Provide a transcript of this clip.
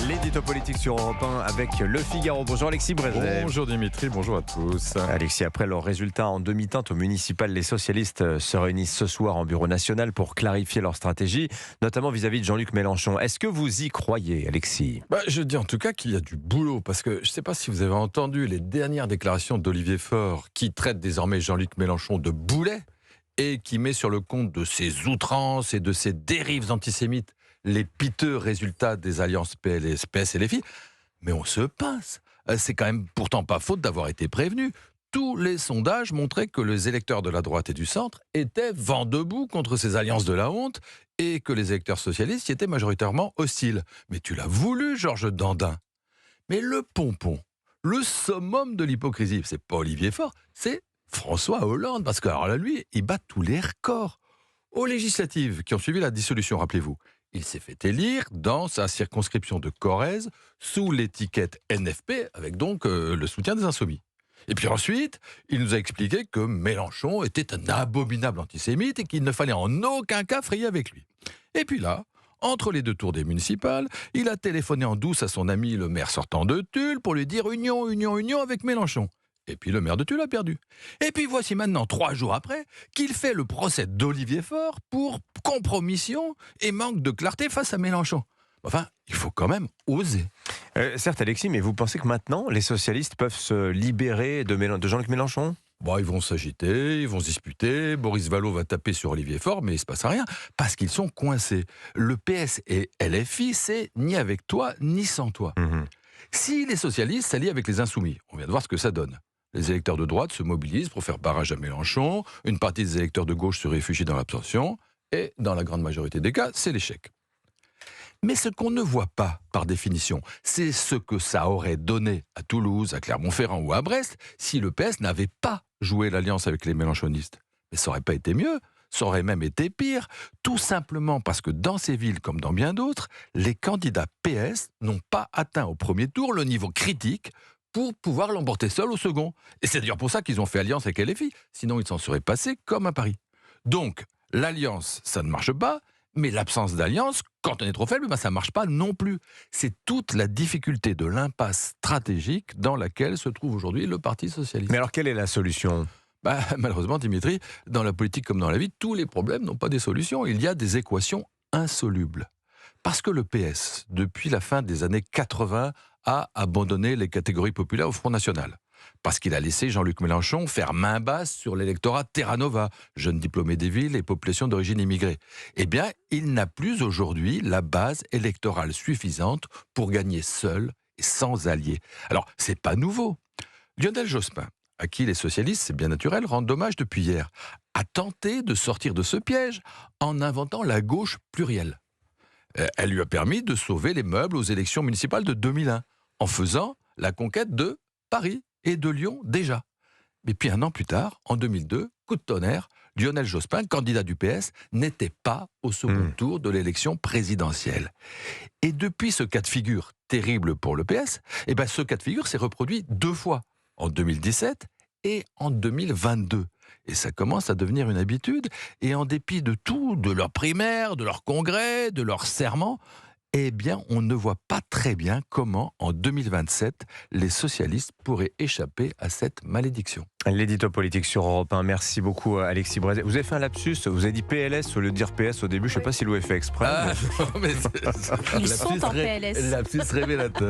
L'édito politique sur Europe 1 avec Le Figaro. Bonjour Alexis Brézet. Bonjour Dimitri, bonjour à tous. Alexis, après leur résultat en demi-teinte au municipal, les socialistes se réunissent ce soir en bureau national pour clarifier leur stratégie, notamment vis-à-vis de Jean-Luc Mélenchon. Est-ce que vous y croyez, Alexis ? Je dis en tout cas qu'il y a du boulot, parce que je ne sais pas si vous avez entendu les dernières déclarations d'Olivier Faure, qui traite désormais Jean-Luc Mélenchon de boulet et qui met sur le compte de ses outrances et de ses dérives antisémites les piteux résultats des alliances PLS, PS et les filles. Mais on se pince. C'est quand même pourtant pas faute d'avoir été prévenu. Tous les sondages montraient que les électeurs de la droite et du centre étaient vent debout contre ces alliances de la honte et que les électeurs socialistes y étaient majoritairement hostiles. Mais tu l'as voulu, Georges Dandin. Mais le pompon, le summum de l'hypocrisie, c'est pas Olivier Faure, c'est François Hollande. Parce que alors là, lui, il bat tous les records. Aux législatives qui ont suivi la dissolution, rappelez-vous, il s'est fait élire dans sa circonscription de Corrèze sous l'étiquette NFP, avec donc le soutien des Insoumis. Et puis ensuite, il nous a expliqué que Mélenchon était un abominable antisémite et qu'il ne fallait en aucun cas frayer avec lui. Et puis là, entre les deux tours des municipales, il a téléphoné en douce à son ami le maire sortant de Tulle pour lui dire union, union, union avec Mélenchon. Et puis le maire de Tulle a perdu. Et puis voici maintenant, 3 jours après, qu'il fait le procès d'Olivier Faure pour compromission et manque de clarté face à Mélenchon. Enfin, il faut quand même oser. Certes Alexis, mais vous pensez que maintenant, les socialistes peuvent se libérer de Jean-Luc Mélenchon ? Ils vont s'agiter, ils vont se disputer, Boris Vallaud va taper sur Olivier Faure, mais il ne se passe rien, parce qu'ils sont coincés. Le PS et LFI, c'est ni avec toi, ni sans toi. Si les socialistes s'allient avec les Insoumis, on vient de voir ce que ça donne. Les électeurs de droite se mobilisent pour faire barrage à Mélenchon, une partie des électeurs de gauche se réfugient dans l'abstention, et dans la grande majorité des cas, c'est l'échec. Mais ce qu'on ne voit pas, par définition, c'est ce que ça aurait donné à Toulouse, à Clermont-Ferrand ou à Brest, si le PS n'avait pas joué l'alliance avec les mélenchonistes. Mais ça n'aurait pas été mieux, ça aurait même été pire, tout simplement parce que dans ces villes comme dans bien d'autres, les candidats PS n'ont pas atteint au premier tour le niveau critique pour pouvoir l'emporter seul au second. Et c'est d'ailleurs pour ça qu'ils ont fait alliance avec LFI, sinon ils s'en seraient passés comme à Paris. Donc, l'alliance, ça ne marche pas, mais l'absence d'alliance, quand on est trop faible, ça ne marche pas non plus. C'est toute la difficulté de l'impasse stratégique dans laquelle se trouve aujourd'hui le Parti socialiste. Mais alors quelle est la solution ? Malheureusement, Dimitri, dans la politique comme dans la vie, tous les problèmes n'ont pas des solutions. Il y a des équations insolubles. Parce que le PS, depuis la fin des années 80, a abandonné les catégories populaires au Front National. Parce qu'il a laissé Jean-Luc Mélenchon faire main basse sur l'électorat Terra Nova, jeunes diplômés des villes et populations d'origine immigrée. Eh bien, il n'a plus aujourd'hui la base électorale suffisante pour gagner seul et sans alliés. Alors, c'est pas nouveau. Lionel Jospin, à qui les socialistes, c'est bien naturel, rendent hommage depuis hier, a tenté de sortir de ce piège en inventant la gauche plurielle. Elle lui a permis de sauver les meubles aux élections municipales de 2001, en faisant la conquête de Paris et de Lyon déjà. Mais puis 1 an plus tard, en 2002, coup de tonnerre, Lionel Jospin, candidat du PS, n'était pas au second tour de l'élection présidentielle. Et depuis ce cas de figure terrible pour le PS, ce cas de figure s'est reproduit 2 fois, en 2017 et en 2022. Et ça commence à devenir une habitude. Et en dépit de tout, de leur primaire, de leur congrès, de leur serment, on ne voit pas très bien comment, en 2027, les socialistes pourraient échapper à cette malédiction. L'édito politique sur Europe 1. Merci beaucoup Alexis Brézet. Vous avez fait un lapsus, vous avez dit PLS au lieu de dire PS au début. Je ne sais pas si vous l'avez fait exprès. Ils sont en PLS. Lapsus révélateur.